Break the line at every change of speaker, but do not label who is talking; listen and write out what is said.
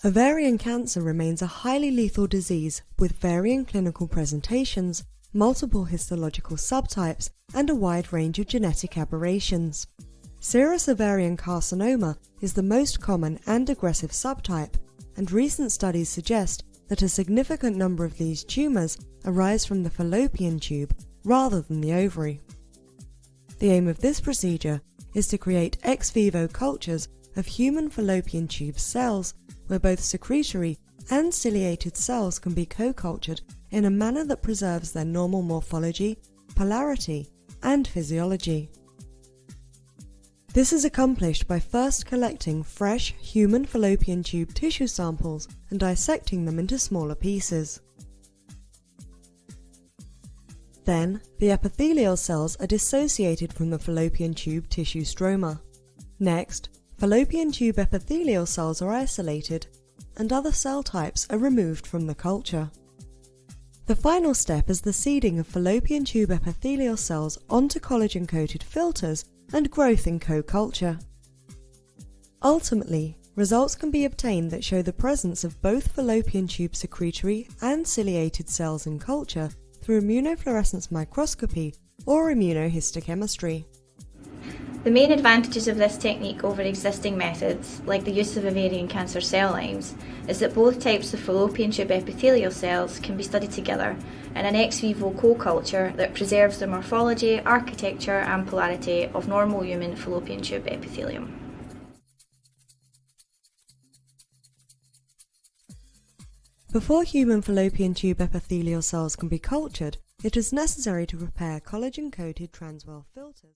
Ovarian cancer remains a highly lethal disease with varying clinical presentations, multiple histological subtypes, and a wide range of genetic aberrations. Serous ovarian carcinoma is the most common and aggressive subtype, and recent studies suggest that a significant number of these tumours arise from the fallopian tube rather than the ovary. The aim of this procedure is to create ex vivo cultures of human fallopian tube cells where both secretory and ciliated cells can be co-cultured in a manner that preserves their normal morphology, polarity, and physiology. This is accomplished by first collecting fresh human fallopian tube tissue samples and dissecting them into smaller pieces. Then, the epithelial cells are dissociated from the fallopian tube tissue stroma. Next, fallopian tube epithelial cells are isolated, and other cell types are removed from the culture. The final step is the seeding of fallopian tube epithelial cells onto collagen-coated filters and growth in co-culture. Ultimately, results can be obtained that show the presence of both fallopian tube secretory and ciliated cells in culture through immunofluorescence microscopy or immunohistochemistry.
The main advantages of this technique over existing methods, like the use of ovarian cancer cell lines, is that both types of fallopian tube epithelial cells can be studied together in an ex vivo co-culture that preserves the morphology, architecture and polarity of normal human fallopian tube epithelium.
Before human fallopian tube epithelial cells can be cultured, it is necessary to prepare collagen-coated transwell filters.